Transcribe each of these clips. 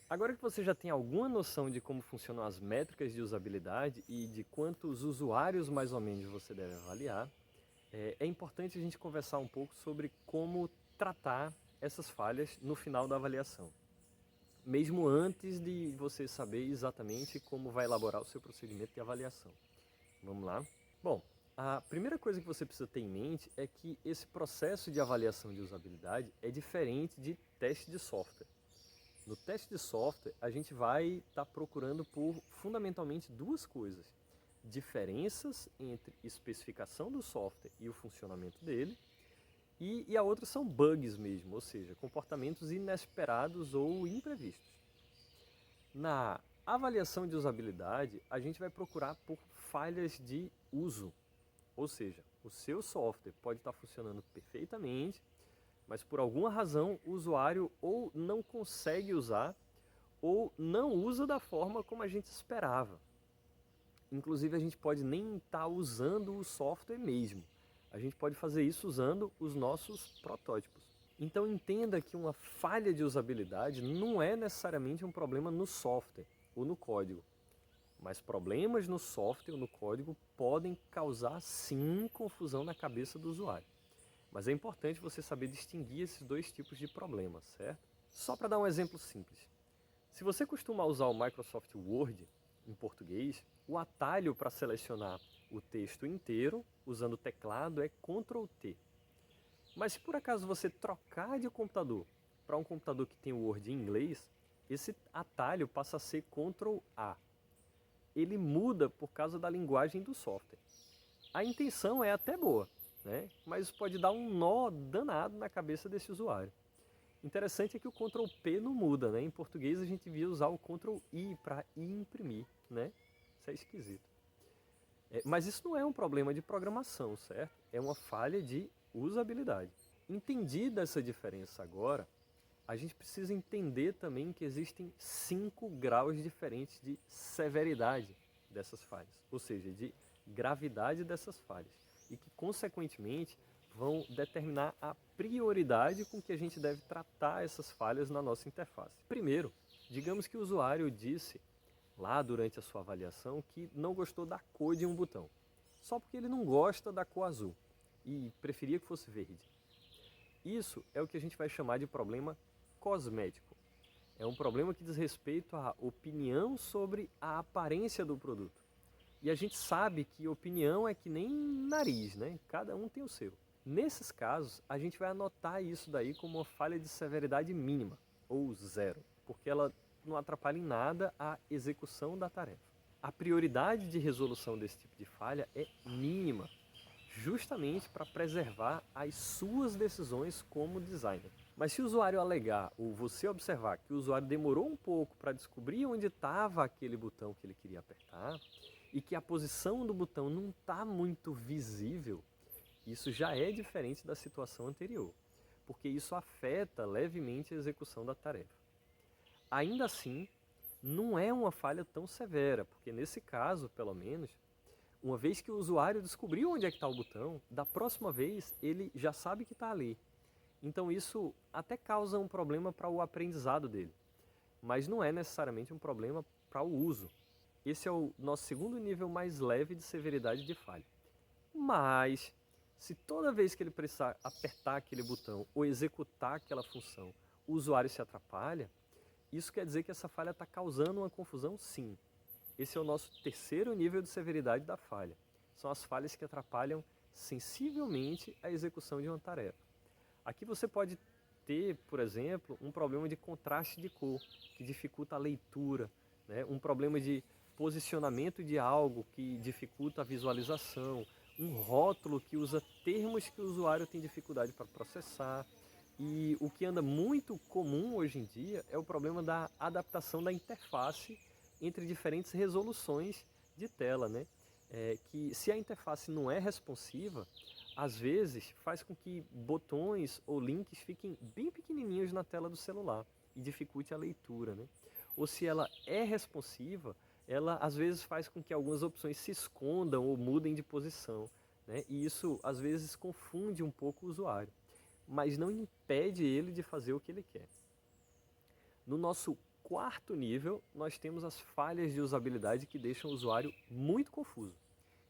Agora que você já tem alguma noção de como funcionam as métricas de usabilidade e de quantos usuários mais ou menos você deve avaliar, é importante a gente conversar um pouco sobre como tratar essas falhas no final da avaliação, mesmo antes de você saber exatamente como vai elaborar o seu procedimento de avaliação. Vamos lá? Bom, a primeira coisa que você precisa ter em mente é que esse processo de avaliação de usabilidade é diferente de teste de software. No teste de software, a gente vai estar procurando por fundamentalmente duas coisas: diferenças entre especificação do software e o funcionamento dele, e a outra são bugs mesmo, ou seja, comportamentos inesperados ou imprevistos. Na avaliação de usabilidade, a gente vai procurar por falhas de uso, ou seja, o seu software pode estar funcionando perfeitamente, mas por alguma razão o usuário ou não consegue usar ou não usa da forma como a gente esperava. Inclusive a gente pode nem estar usando o software mesmo. A gente pode fazer isso usando os nossos protótipos. Então entenda que uma falha de usabilidade não é necessariamente um problema no software ou no código. Mas problemas no software ou no código podem causar sim confusão na cabeça do usuário. Mas é importante você saber distinguir esses dois tipos de problemas, certo? Só para dar um exemplo simples. Se você costuma usar o Microsoft Word em português, o atalho para selecionar o texto inteiro usando o teclado é Ctrl T. Mas se por acaso você trocar de computador para um computador que tem o Word em inglês, esse atalho passa a ser Ctrl A. Ele muda por causa da linguagem do software. A intenção é até boa, né? Mas pode dar um nó danado na cabeça desse usuário. Interessante é que o Ctrl P não muda, né? Em português a gente devia usar o Ctrl I para imprimir, né? Isso é esquisito. Mas isso não é um problema de programação, certo? É uma falha de usabilidade. Entendida essa diferença agora, a gente precisa entender também que existem 5 graus diferentes de severidade dessas falhas, ou seja, de gravidade dessas falhas, e que, consequentemente, vão determinar a prioridade com que a gente deve tratar essas falhas na nossa interface. Primeiro, digamos que o usuário disse lá durante a sua avaliação que não gostou da cor de um botão, só porque ele não gosta da cor azul e preferia que fosse verde. Isso é o que a gente vai chamar de problema cosmético. É um problema que diz respeito à opinião sobre a aparência do produto. E a gente sabe que opinião é que nem nariz, né? Cada um tem o seu. Nesses casos, a gente vai anotar isso daí como uma falha de severidade mínima, ou zero, porque ela não atrapalha em nada a execução da tarefa. A prioridade de resolução desse tipo de falha é mínima, justamente para preservar as suas decisões como designer. Mas se o usuário alegar ou você observar que o usuário demorou um pouco para descobrir onde estava aquele botão que ele queria apertar e que a posição do botão não está muito visível, isso já é diferente da situação anterior, porque isso afeta levemente a execução da tarefa. Ainda assim, não é uma falha tão severa, porque nesse caso, pelo menos, uma vez que o usuário descobriu onde é que está o botão, da próxima vez ele já sabe que está ali. Então isso até causa um problema para o aprendizado dele, mas não é necessariamente um problema para o uso. Esse é o nosso segundo nível mais leve de severidade de falha. Mas, se toda vez que ele precisar apertar aquele botão ou executar aquela função, o usuário se atrapalha, isso quer dizer que essa falha está causando uma confusão sim. Esse é o nosso terceiro nível de severidade da falha. São as falhas que atrapalham sensivelmente a execução de uma tarefa. Aqui você pode ter, por exemplo, um problema de contraste de cor, que dificulta a leitura, né? Um problema de posicionamento de algo que dificulta a visualização, um rótulo que usa termos que o usuário tem dificuldade para processar. E o que anda muito comum hoje em dia é o problema da adaptação da interface entre diferentes resoluções de tela, né? Que se a interface não é responsiva, às vezes faz com que botões ou links fiquem bem pequenininhos na tela do celular e dificulte a leitura, né? Ou se ela é responsiva, ela às vezes faz com que algumas opções se escondam ou mudem de posição, né? E isso às vezes confunde um pouco o usuário, mas não impede ele de fazer o que ele quer. No nosso quarto nível, nós temos as falhas de usabilidade que deixam o usuário muito confuso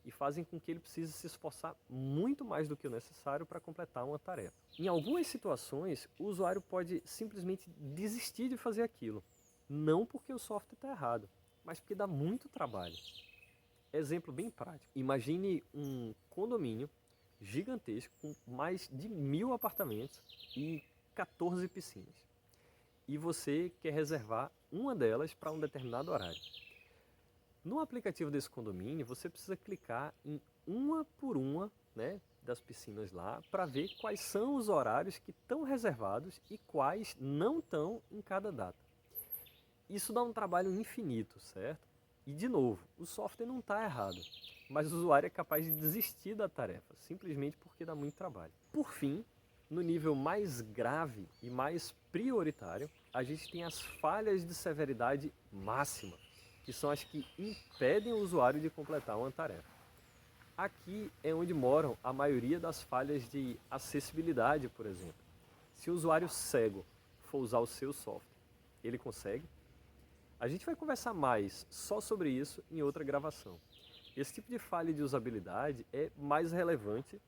e fazem com que ele precise se esforçar muito mais do que o necessário para completar uma tarefa. Em algumas situações, o usuário pode simplesmente desistir de fazer aquilo, não porque o software está errado, mas porque dá muito trabalho. Exemplo bem prático, imagine um condomínio gigantesco com mais de 1000 apartamentos e 14 piscinas. E você quer reservar uma delas para um determinado horário. No aplicativo desse condomínio, você precisa clicar em uma por uma, né, das piscinas lá para ver quais são os horários que estão reservados e quais não estão em cada data. Isso dá um trabalho infinito, certo? E de novo, o software não está errado, mas o usuário é capaz de desistir da tarefa, simplesmente porque dá muito trabalho. Por fim, no nível mais grave e mais prioritário, a gente tem as falhas de severidade máxima, que são as que impedem o usuário de completar uma tarefa. Aqui é onde moram a maioria das falhas de acessibilidade, por exemplo. Se o usuário cego for usar o seu software, ele consegue? A gente vai conversar mais só sobre isso em outra gravação. Esse tipo de falha de usabilidade é mais relevante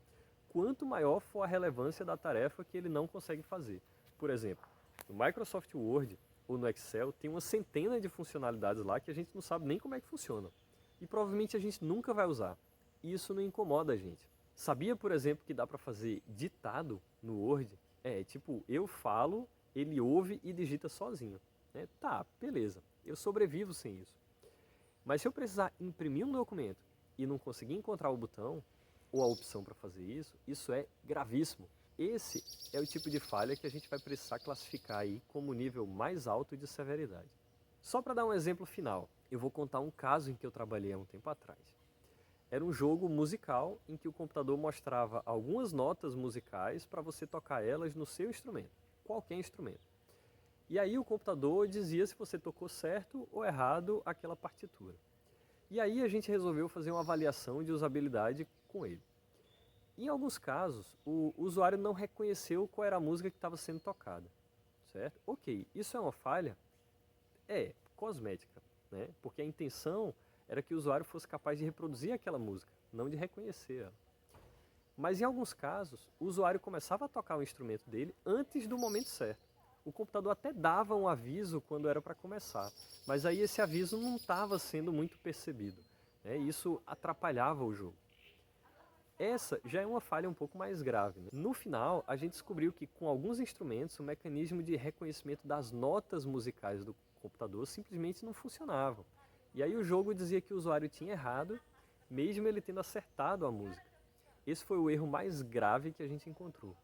quanto maior for a relevância da tarefa que ele não consegue fazer. Por exemplo, no Microsoft Word ou no Excel tem uma centena de funcionalidades lá que a gente não sabe nem como é que funcionam. E provavelmente a gente nunca vai usar. E isso não incomoda a gente. Sabia, por exemplo, que dá para fazer ditado no Word? Tipo, eu falo, ele ouve e digita sozinho. Tá, beleza. Eu sobrevivo sem isso. Mas se eu precisar imprimir um documento e não conseguir encontrar o botão ou a opção para fazer isso, isso é gravíssimo. Esse é o tipo de falha que a gente vai precisar classificar aí como nível mais alto de severidade. Só para dar um exemplo final, eu vou contar um caso em que eu trabalhei há um tempo atrás. Era um jogo musical em que o computador mostrava algumas notas musicais para você tocar elas no seu instrumento, qualquer instrumento. E aí o computador dizia se você tocou certo ou errado aquela partitura. E aí a gente resolveu fazer uma avaliação de usabilidade com ele. Em alguns casos, o usuário não reconheceu qual era a música que estava sendo tocada, certo? Ok, isso é uma falha? É, cosmética, né? Porque a intenção era que o usuário fosse capaz de reproduzir aquela música, não de reconhecer ela. Mas em alguns casos, o usuário começava a tocar o instrumento dele antes do momento certo. O computador até dava um aviso quando era para começar, mas aí esse aviso não estava sendo muito percebido, né? E isso atrapalhava o jogo. Essa já é uma falha um pouco mais grave, né? No final, a gente descobriu que com alguns instrumentos o mecanismo de reconhecimento das notas musicais do computador simplesmente não funcionava. E aí o jogo dizia que o usuário tinha errado, mesmo ele tendo acertado a música. Esse foi o erro mais grave que a gente encontrou.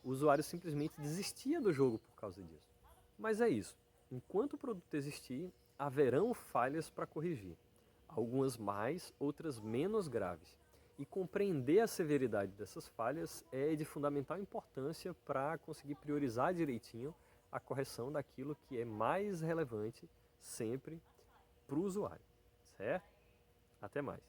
O usuário simplesmente desistia do jogo por causa disso. Mas é isso. Enquanto o produto existir, haverão falhas para corrigir. Algumas mais, outras menos graves. E compreender a severidade dessas falhas é de fundamental importância para conseguir priorizar direitinho a correção daquilo que é mais relevante sempre para o usuário. Certo? Até mais.